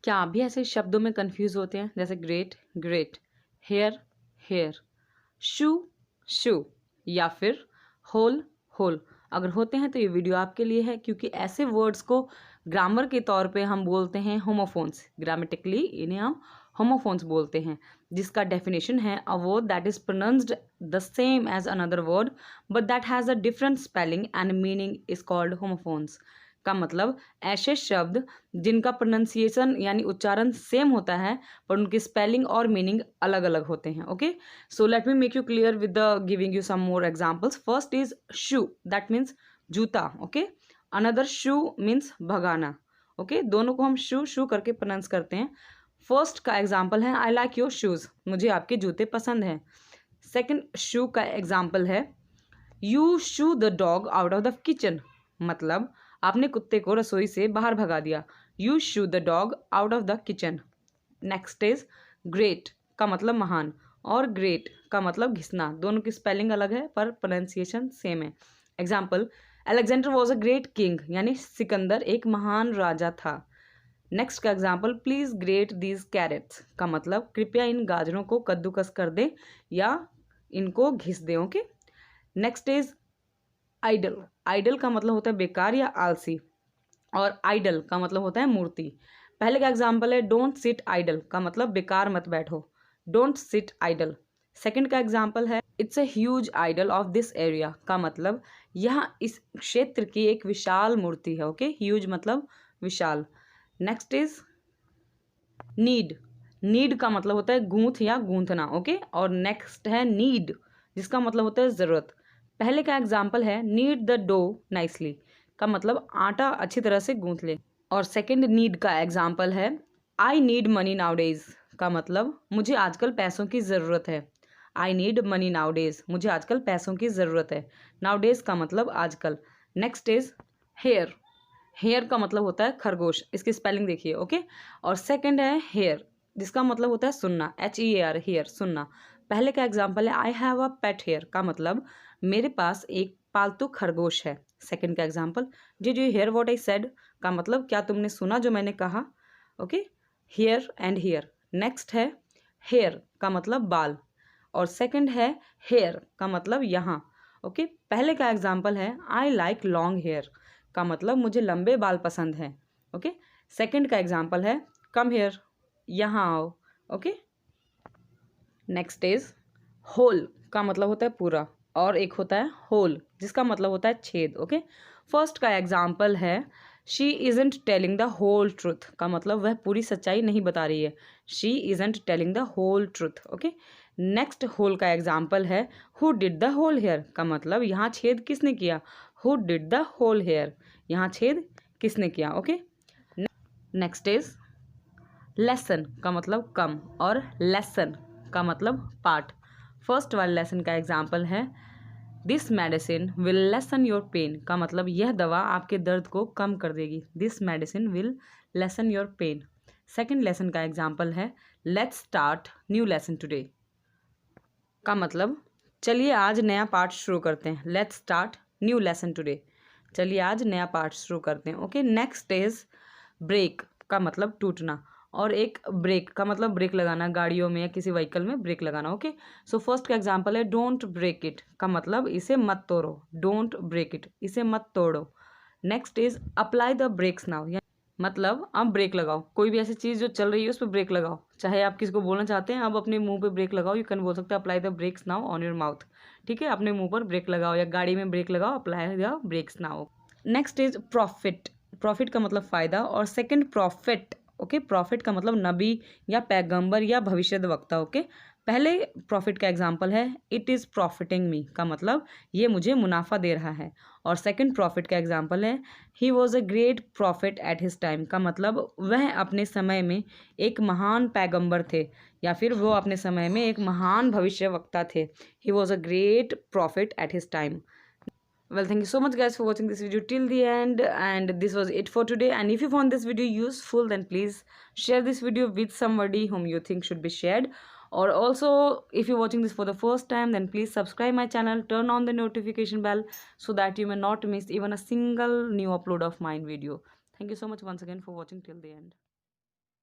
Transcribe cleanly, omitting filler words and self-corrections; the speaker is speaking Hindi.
क्या आप भी ऐसे शब्दों में कंफ्यूज होते हैं, जैसे ग्रेट ग्रेट, हेयर हेयर, शू शू, या फिर होल होल? अगर होते हैं तो ये वीडियो आपके लिए है, क्योंकि ऐसे वर्ड्स को ग्रामर के तौर पे हम बोलते हैं होमोफोन्स। ग्रामेटिकली इन्हें हम होमोफोन्स बोलते हैं, जिसका डेफिनेशन है a word that is pronounced the same as another word but that has a different spelling and meaning is called homophones. का मतलब ऐसे शब्द जिनका प्रोनाउंसिएशन यानी उच्चारण सेम होता है पर उनकी स्पेलिंग और मीनिंग अलग अलग होते हैं। Okay, so let me make you clear with the giving you some more examples. First is shoe, that means जूता। ओके, अनदर शू मीन्स भगाना। ओके, दोनों को हम शू शू करके प्रोनाउंस करते हैं। फर्स्ट का एग्जाम्पल है आई लाइक योर शूज, मुझे आपके जूते पसंद हैं। सेकेंड शू का एग्जाम्पल है you shoe the dog out of the kitchen, मतलब आपने कुत्ते को रसोई से बाहर भगा दिया। You shoe the dog out of the kitchen. Next is great का मतलब महान, और ग्रेट का मतलब घिसना। दोनों की स्पेलिंग अलग है पर प्रोनाउंसिएशन सेम है। Example, Alexander was a great king, यानी सिकंदर एक महान राजा था। नेक्स्ट का example, please grate these carrots का मतलब कृपया इन गाजरों को कद्दूकस कर दे या इनको घिस दे। Okay, next is idle. Idle का मतलब होता है बेकार या आलसी, और आइडल का मतलब होता है मूर्ति। पहले का एग्जाम्पल है डोंट सिट आइडल का मतलब बेकार मत बैठो, डोंट सिट आइडल। सेकंड का एग्जाम्पल है it's a huge idol of this area का मतलब यहाँ इस क्षेत्र की एक विशाल मूर्ति है। ओके, ह्यूज मतलब विशाल। Next is knead. नीड का मतलब होता है गूंथ या गूंथना। ओके, और नेक्स्ट है नीड, जिसका मतलब होता है ज़रूरत। पहले का एग्जाम्पल है नीड द डो नाइसली का मतलब आटा अच्छी तरह से गूंथ ले, और सेकंड नीड का एग्जाम्पल है आई नीड मनी नाउडेज का मतलब मुझे आजकल पैसों की ज़रूरत है। आई नीड मनी नाउडेज, मुझे आजकल पैसों की ज़रूरत है। नाउडेज का मतलब आजकल। Next is here. हेयर का मतलब होता है खरगोश, इसकी स्पेलिंग देखिए। ओके, और सेकंड है हेयर, जिसका मतलब होता है सुनना, HEAR, हेयर सुनना। पहले का एग्जाम्पल है I have a pet hair का मतलब मेरे पास एक पालतू खरगोश है। सेकंड का example, did you hear what I said का मतलब क्या तुमने सुना जो मैंने कहा। Okay, hare and hear. Next है हेयर का मतलब बाल, और सेकंड है हेयर का मतलब यहाँ। ओके, पहले का एग्जाम्पल है आई लाइक लॉन्ग हेयर का मतलब मुझे लंबे बाल पसंद हैं। ओके, सेकंड का एग्जाम्पल है कम हेयर, यहाँ आओ। ओके, नेक्स्ट इज होल का मतलब होता है पूरा, और एक होता है होल जिसका मतलब होता है छेद। ओके, फर्स्ट का एग्जाम्पल है she isn't telling the whole truth का मतलब वह पूरी सच्चाई नहीं बता रही है। She isn't telling the whole truth. Okay, next hole का एग्जाम्पल है who did the hole here का मतलब यहाँ छेद किसने किया। Who did the hole here, यहाँ छेद किसने किया। ओके, नेक्स्ट इज लेसन का मतलब कम, और लेसन का मतलब पार्ट। फर्स्ट वाले लेसन का एग्जाम्पल है this medicine will lessen your pain का मतलब यह दवा आपके दर्द को कम कर देगी। This medicine will lessen your pain. Second lesson का एग्जाम्पल है let's start new lesson today का मतलब चलिए आज नया पाठ शुरू करते हैं। Let's start new lesson today, चलिए आज नया पाठ शुरू करते हैं। ओके, नेक्स्ट इज ब्रेक का मतलब टूटना, और एक ब्रेक का मतलब ब्रेक लगाना, गाड़ियों में या किसी व्हीकल में ब्रेक लगाना। ओके, सो फर्स्ट का एग्जांपल है डोंट ब्रेक इट का मतलब इसे मत तोड़ो, डोंट ब्रेक इट, इसे मत तोड़ो। Next is apply the brakes now, मतलब अब ब्रेक लगाओ, कोई भी ऐसी चीज़ जो चल रही है उस पर ब्रेक लगाओ। चाहे आप किसी को बोलना चाहते हैं अब अपने मुंह पे ब्रेक लगाओ, यू कैन बोल सकते हैं apply the brakes now on your mouth. ठीक है, अपने मुंह पर ब्रेक लगाओ या गाड़ी में ब्रेक लगाओ, apply the brakes now. Next is profit. Profit का मतलब फ़ायदा, और सेकंड प्रॉफिट। ओके, प्रॉफिट का मतलब नबी या पैगंबर या भविष्यद्वक्ता। ओके, पहले प्रॉफिट का एग्जाम्पल है इट इज़ प्रॉफिटिंग मी का मतलब ये मुझे मुनाफा दे रहा है, और सेकंड प्रॉफिट का एग्जाम्पल है he was a great profit at his time का मतलब वह अपने समय में एक महान पैगंबर थे, या फिर वो अपने समय में एक महान भविष्यवक्ता थे। He was a great profit at his time. Well, thank you so much guys for watching this video till the end, and this was it for today. And if you found this video useful, then please share this video with somebody whom you think should be shared. Or also, if you're watching this for the first time, then please subscribe my channel, turn on the notification bell so that you may not miss even a single new upload of mine video. Thank you so much once again for watching till the end.